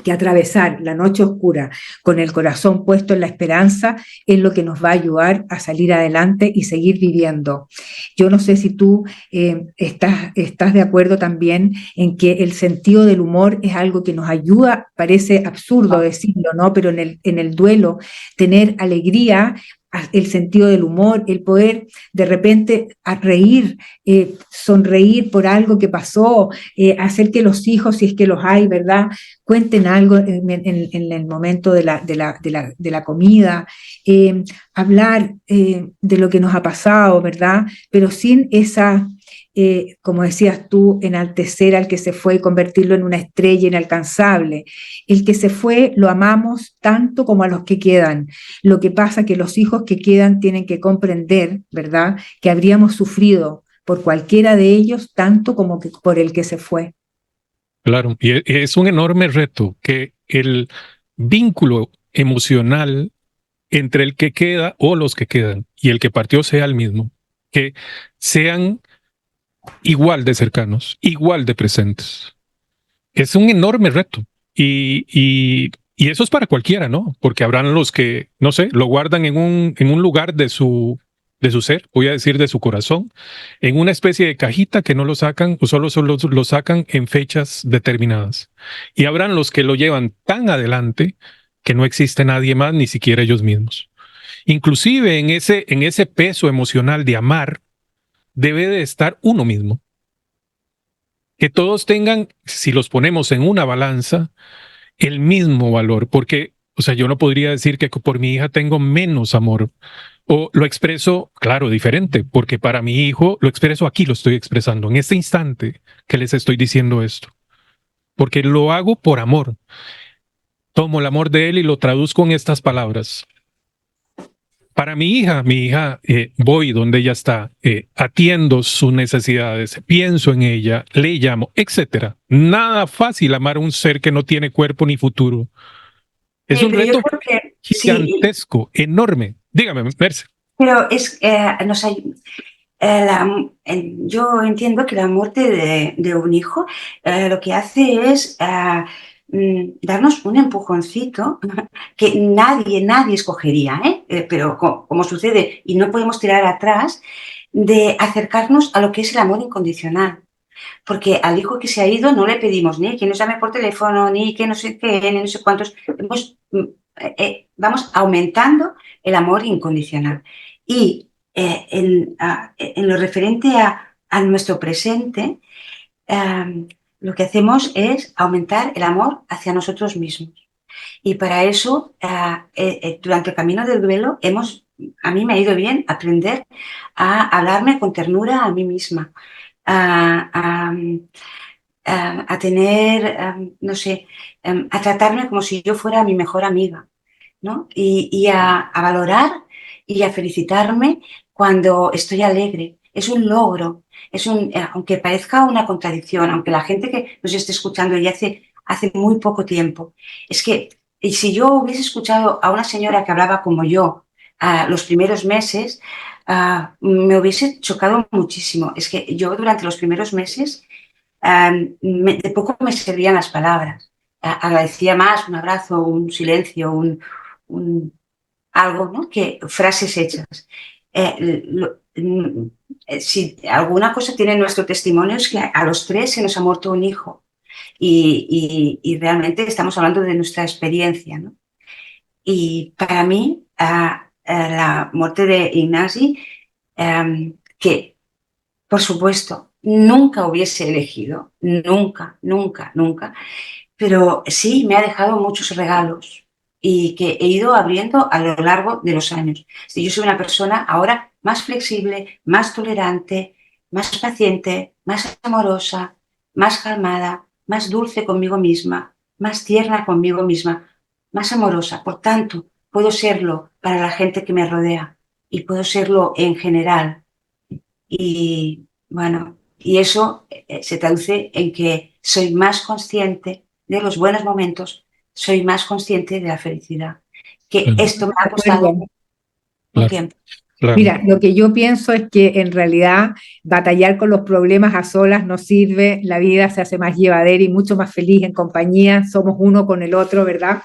que atravesar la noche oscura con el corazón puesto en la esperanza es lo que nos va a ayudar a salir adelante y seguir viviendo. Yo no sé si tú estás de acuerdo también en que el sentido del humor es algo que nos ayuda, parece absurdo decirlo, ¿no? Pero en el duelo, tener alegría, el sentido del humor, el poder de repente reír, sonreír por algo que pasó, hacer que los hijos, si es que los hay, ¿verdad?, cuenten algo en el momento de la comida, hablar de lo que nos ha pasado, ¿verdad?, pero sin esa... como decías tú, enaltecer al que se fue y convertirlo en una estrella inalcanzable. El que se fue lo amamos tanto como a los que quedan. Lo que pasa es que los hijos que quedan tienen que comprender, ¿verdad?, que habríamos sufrido por cualquiera de ellos tanto como que por el que se fue. Claro, y es un enorme reto que el vínculo emocional entre el que queda o los que quedan y el que partió sea el mismo, que sean igual de cercanos, igual de presentes. Es un enorme reto y eso es para cualquiera, ¿no? Porque habrán los que, no sé, lo guardan en un lugar de su ser, voy a decir de su corazón, en una especie de cajita que no lo sacan o solo lo sacan en fechas determinadas. Y habrán los que lo llevan tan adelante que no existe nadie más, ni siquiera ellos mismos. Inclusive en ese peso emocional de amar, debe de estar uno mismo. Que todos tengan, si los ponemos en una balanza, el mismo valor, porque, o sea, yo no podría decir que por mi hija tengo menos amor, o lo expreso, claro, diferente, porque para mi hijo lo expreso aquí, lo estoy expresando, en este instante que les estoy diciendo esto, porque lo hago por amor. Tomo el amor de él y lo traduzco en estas palabras. Para mi hija, voy donde ella está, atiendo sus necesidades, pienso en ella, le llamo, etcétera. Nada fácil amar a un ser que no tiene cuerpo ni futuro. Es un reto gigantesco, sí, enorme. Dígame, Merce. Pero yo entiendo que la muerte de un hijo lo que hace es darnos un empujoncito que nadie escogería, pero como sucede y no podemos tirar atrás, de acercarnos a lo que es el amor incondicional. Porque al hijo que se ha ido no le pedimos ni que nos llame por teléfono, ni que no sé qué, ni no sé cuántos. Vamos aumentando el amor incondicional. Y en lo referente a nuestro presente, lo que hacemos es aumentar el amor hacia nosotros mismos. Y para eso, durante el camino del duelo, a mí me ha ido bien aprender a hablarme con ternura a mí misma, a, a tener, no sé, a tratarme como si yo fuera mi mejor amiga, ¿no? Y a valorar y a felicitarme cuando estoy alegre. Es un logro, aunque parezca una contradicción, aunque la gente que nos esté escuchando ya hace muy poco tiempo, es que y si yo hubiese escuchado a una señora que hablaba como yo los primeros meses, me hubiese chocado muchísimo. Es que yo durante los primeros meses de poco me servían las palabras. Agradecía más un abrazo, un silencio, algo, ¿no? Que frases hechas. Si alguna cosa tiene nuestro testimonio es que a los 3 se nos ha muerto un hijo y realmente estamos hablando de nuestra experiencia, ¿no? Y para mí la muerte de Ignasi, que por supuesto nunca hubiese elegido, nunca, nunca, nunca, pero sí me ha dejado muchos regalos y que he ido abriendo a lo largo de los años. Yo soy una persona ahora más flexible, más tolerante, más paciente, más amorosa, más calmada, más dulce conmigo misma, más tierna conmigo misma, más amorosa. Por tanto, puedo serlo para la gente que me rodea y puedo serlo en general. Y bueno, y eso se traduce en que soy más consciente de los buenos momentos, soy más consciente de la felicidad. Que esto me ha costado un claro, tiempo. claro. Mira, lo que yo pienso es que en realidad batallar con los problemas a solas no sirve, la vida se hace más llevadera y mucho más feliz en compañía, somos uno con el otro, ¿verdad?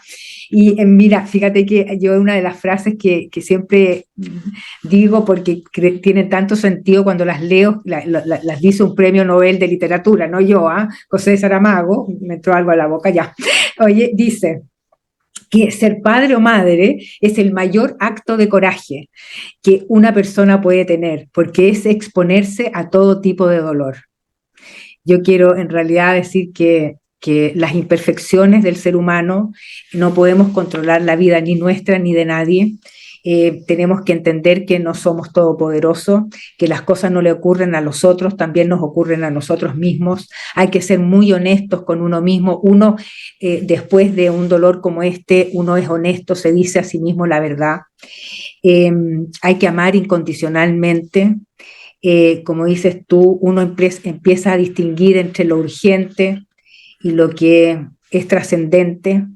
Y mira, fíjate que yo una de las frases que siempre digo porque tienen tanto sentido cuando las leo, las dice un premio Nobel de literatura, no yo, José Saramago, me entró algo a la boca ya. Oye, dice que ser padre o madre es el mayor acto de coraje que una persona puede tener, porque es exponerse a todo tipo de dolor. Yo quiero en realidad decir que las imperfecciones del ser humano no podemos controlar la vida ni nuestra ni de nadie. Tenemos que entender que no somos todopoderosos, que las cosas no le ocurren a los otros, también nos ocurren a nosotros mismos. Hay que ser muy honestos con uno mismo. Uno, después de un dolor como este, uno es honesto, se dice a sí mismo la verdad. Hay que amar incondicionalmente. Como dices tú, uno empieza a distinguir entre lo urgente y lo que es trascendente.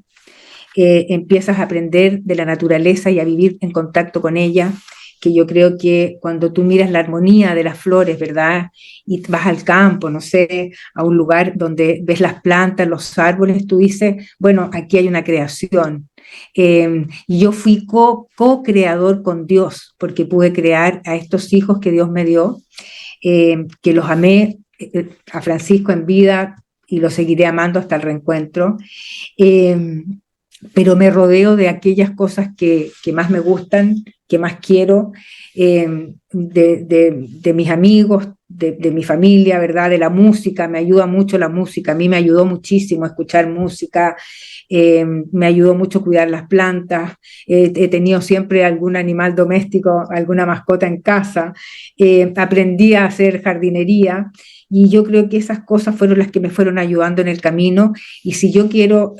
Empiezas a aprender de la naturaleza y a vivir en contacto con ella, que yo creo que cuando tú miras la armonía de las flores, ¿verdad? Y vas al campo, no sé, a un lugar donde ves las plantas, los árboles, tú dices, bueno, aquí hay una creación. Y yo fui co-creador con Dios, porque pude crear a estos hijos que Dios me dio, que los amé, a Francisco en vida y lo seguiré amando hasta el reencuentro. Pero me rodeo de aquellas cosas que más me gustan, que más quiero, de mis amigos, de mi familia, ¿verdad? De la música, me ayuda mucho la música, a mí me ayudó muchísimo escuchar música, me ayudó mucho cuidar las plantas, he tenido siempre algún animal doméstico, alguna mascota en casa, aprendí a hacer jardinería y yo creo que esas cosas fueron las que me fueron ayudando en el camino y si yo quiero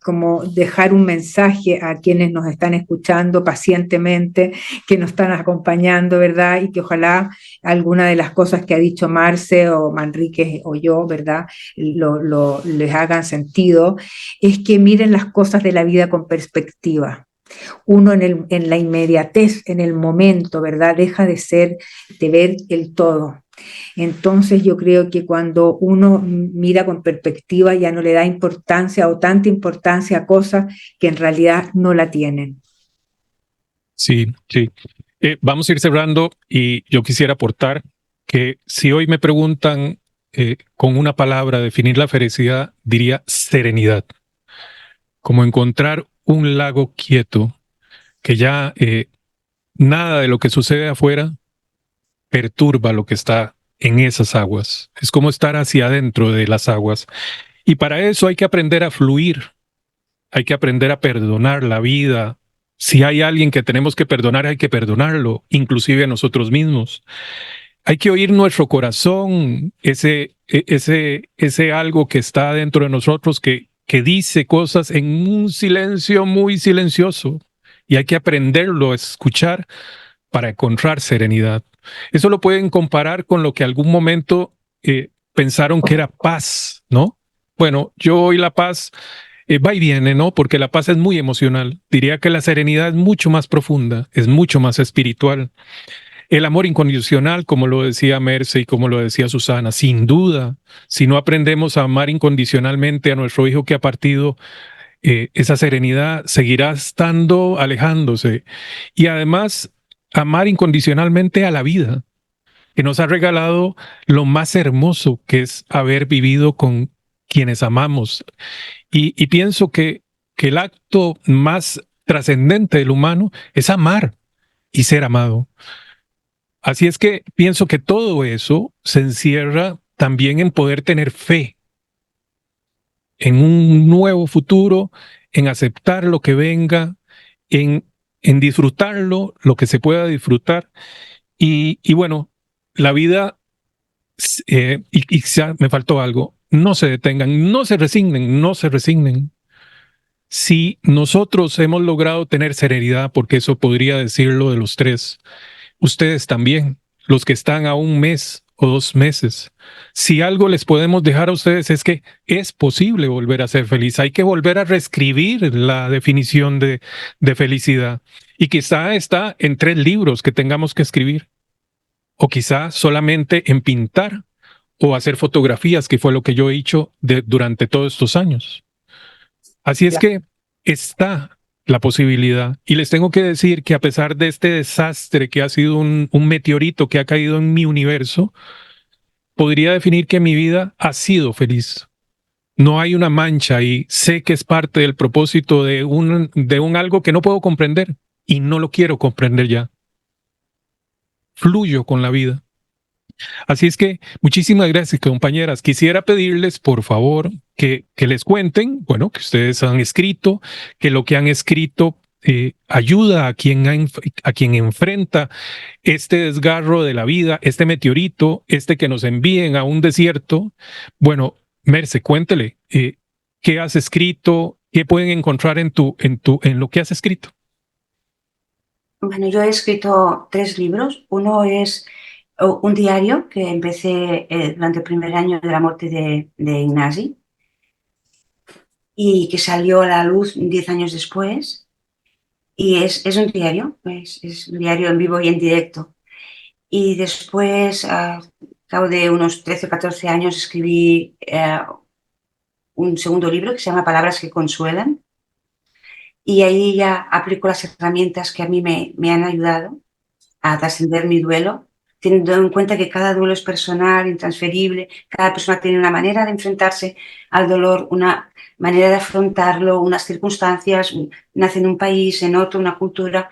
como dejar un mensaje a quienes nos están escuchando pacientemente, que nos están acompañando, ¿verdad? Y que ojalá alguna de las cosas que ha dicho Marce o Manrique o yo, ¿verdad? Les hagan sentido, es que miren las cosas de la vida con perspectiva. Uno en la inmediatez, en el momento, ¿verdad? Deja de ver el todo. Entonces yo creo que cuando uno mira con perspectiva ya no le da importancia o tanta importancia a cosas que en realidad no la tienen. Sí, sí. Vamos a ir cerrando y yo quisiera aportar que si hoy me preguntan con una palabra definir la felicidad, diría serenidad. Como encontrar un lago quieto, que ya nada de lo que sucede afuera perturba lo que está en esas aguas. Es como estar hacia adentro de las aguas. Y para eso hay que aprender a fluir, hay que aprender a perdonar la vida. Si hay alguien que tenemos que perdonar, hay que perdonarlo, inclusive a nosotros mismos. Hay que oír nuestro corazón, ese algo que está dentro de nosotros que dice cosas en un silencio muy silencioso. Y hay que aprenderlo a escuchar para encontrar serenidad. Eso lo pueden comparar con lo que algún momento pensaron que era paz, ¿no? Bueno, yo hoy la paz va y viene, ¿no? Porque la paz es muy emocional. Diría que la serenidad es mucho más profunda, es mucho más espiritual. El amor incondicional, como lo decía Merce y como lo decía Susana, sin duda, si no aprendemos a amar incondicionalmente a nuestro hijo que ha partido, esa serenidad seguirá estando alejándose. Y además, amar incondicionalmente a la vida, que nos ha regalado lo más hermoso que es haber vivido con quienes amamos. Y pienso que el acto más trascendente del humano es amar y ser amado. Así es que pienso que todo eso se encierra también en poder tener fe en un nuevo futuro, en aceptar lo que venga, en disfrutarlo, lo que se pueda disfrutar. Y bueno, la vida, y quizá me faltó algo, no se detengan, no se resignen, no se resignen. Si nosotros hemos logrado tener serenidad, porque eso podría decirlo de los tres, ustedes también, los que están a un mes o 2 meses. Si algo les podemos dejar a ustedes es que es posible volver a ser feliz. Hay que volver a reescribir la definición de felicidad. Y quizá está en 3 libros que tengamos que escribir. O quizá solamente en pintar o hacer fotografías, que fue lo que yo he hecho durante todos estos años. Así es que está la posibilidad. Y les tengo que decir que a pesar de este desastre que ha sido un meteorito que ha caído en mi universo, podría definir que mi vida ha sido feliz. No hay una mancha y sé que es parte del propósito de un algo que no puedo comprender y no lo quiero comprender ya. Fluyo con la vida. Así es que muchísimas gracias, compañeras. Quisiera pedirles, por favor, que les cuenten, bueno, que ustedes han escrito, que lo que han escrito ayuda a quien enfrenta este desgarro de la vida, este meteorito, que nos envíen a un desierto. Bueno, Merce, cuéntele, ¿qué has escrito? ¿Qué pueden encontrar en lo que has escrito? Bueno, yo he escrito 3 libros. Uno es un diario que empecé durante el primer año de la muerte de Ignasi y que salió a la luz 10 años después. Y es un diario, es un diario en vivo y en directo. Y después, al cabo de unos 13 o 14 años, escribí un segundo libro que se llama Palabras que consuelan. Y ahí ya aplico las herramientas que a mí me han ayudado a trascender mi duelo, teniendo en cuenta que cada duelo es personal, intransferible, cada persona tiene una manera de enfrentarse al dolor, una manera de afrontarlo, unas circunstancias, nace en un país, en otro, una cultura,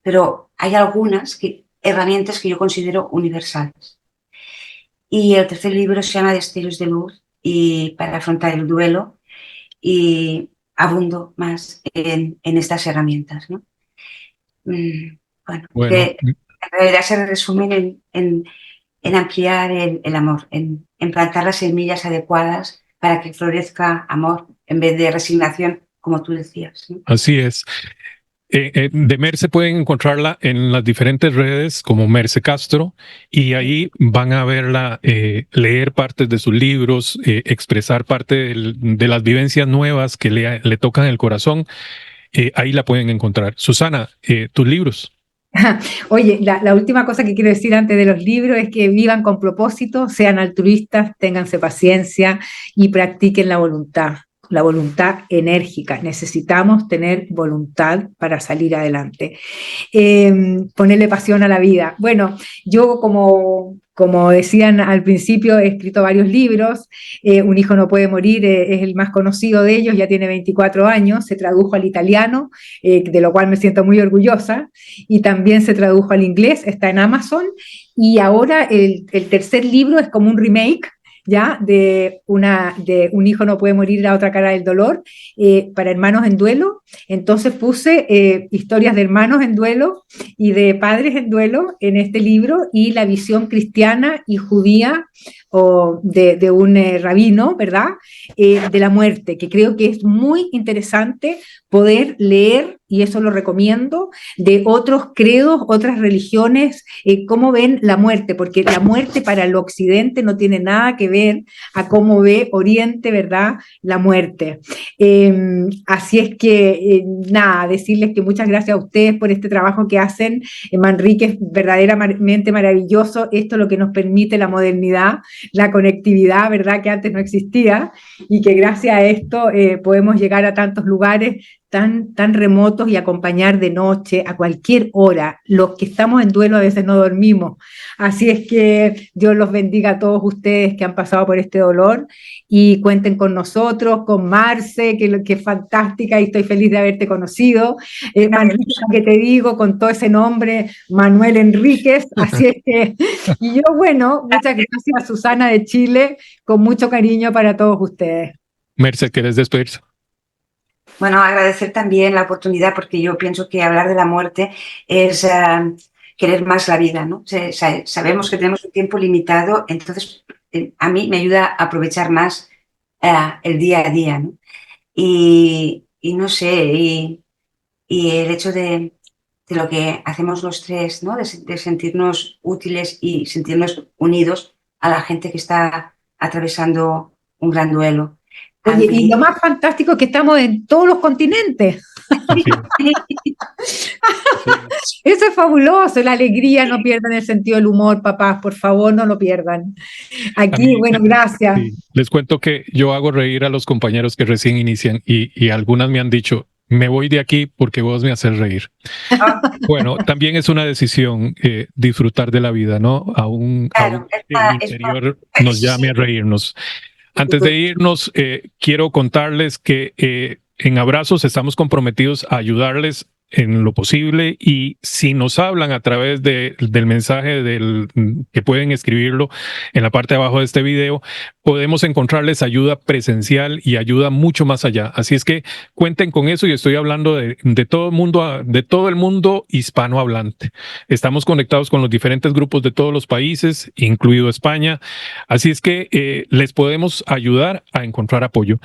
pero hay algunas herramientas que yo considero universales. Y el tercer libro se llama Destellos de luz y para afrontar el duelo y abundo más en estas herramientas, ¿no? Bueno, que en realidad se resumen en ampliar el amor, en plantar las semillas adecuadas para que florezca amor en vez de resignación, como tú decías, ¿no? Así es. De Merce pueden encontrarla en las diferentes redes como Merce Castro y ahí van a verla, leer partes de sus libros, expresar parte de las vivencias nuevas que le tocan el corazón. Ahí la pueden encontrar. Susana, tus libros. Oye, la última cosa que quiero decir antes de los libros es que vivan con propósito, sean altruistas, ténganse paciencia y practiquen la voluntad. la voluntad enérgica. Necesitamos tener voluntad para salir adelante. Ponerle pasión a la vida. Bueno, yo como decían al principio, he escrito varios libros. Un hijo no puede morir es el más conocido de ellos, ya tiene 24 años, se tradujo al italiano, de lo cual me siento muy orgullosa, y también se tradujo al inglés, está en Amazon, y ahora el tercer libro es como un remake, ¿ya? De un hijo no puede morir, la otra cara del dolor, para hermanos en duelo. Entonces puse historias de hermanos en duelo y de padres en duelo en este libro, y la visión cristiana y judía de un rabino, ¿verdad? De la muerte, que creo que es muy interesante poder leer, y eso lo recomiendo, de otros credos, otras religiones, cómo ven la muerte, porque la muerte para el occidente no tiene nada que ver a cómo ve Oriente, ¿verdad?, la muerte. Así es que, nada, decirles que muchas gracias a ustedes por este trabajo que hacen. Manrique es verdaderamente maravilloso. Esto es lo que nos permite la modernidad, la conectividad, ¿verdad?, que antes no existía, y que gracias a esto podemos llegar a tantos lugares tan remotos y acompañar de noche a cualquier hora. Los que estamos en duelo a veces no dormimos. Así es que Dios los bendiga a todos ustedes que han pasado por este dolor, y cuenten con nosotros, con Marce, que es fantástica y estoy feliz de haberte conocido. Manrique, que te digo, con todo ese nombre, Manuel Enríquez. Así es que, y yo, bueno, muchas gracias, Susana de Chile, con mucho cariño para todos ustedes. Merce, ¿quieres despedirse? Bueno, agradecer también la oportunidad, porque yo pienso que hablar de la muerte es querer más la vida, ¿no? Sabemos que tenemos un tiempo limitado, entonces a mí me ayuda a aprovechar más el día a día, ¿no? Y no sé, y el hecho de lo que hacemos los tres, ¿no? De sentirnos útiles y sentirnos unidos a la gente que está atravesando un gran duelo. Oye, y lo más fantástico es que estamos en todos los continentes. Eso es fabuloso, la alegría, no pierdan el sentido del humor, papás, por favor, no lo pierdan. Aquí, bueno, gracias. Sí. Les cuento que yo hago reír a los compañeros que recién inician, y algunas me han dicho, me voy de aquí porque vos me haces reír. Bueno, también es una decisión disfrutar de la vida, ¿no? Aún el interior nos llame a reírnos. Antes de irnos, quiero contarles que en Abrazos estamos comprometidos a ayudarles en lo posible, y si nos hablan a través del mensaje que pueden escribirlo en la parte de abajo de este video, podemos encontrarles ayuda presencial y ayuda mucho más allá. Así es que cuenten con eso, y estoy hablando de todo el mundo hispanohablante. Estamos conectados con los diferentes grupos de todos los países, incluido España. Así es que les podemos ayudar a encontrar apoyo.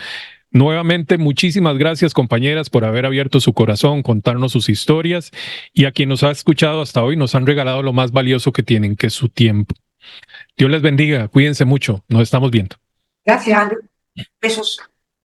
Nuevamente, muchísimas gracias, compañeras, por haber abierto su corazón, contarnos sus historias, y a quien nos ha escuchado hasta hoy nos han regalado lo más valioso que tienen, que es su tiempo. Dios les bendiga, cuídense mucho, nos estamos viendo. Gracias, Andrew. Besos.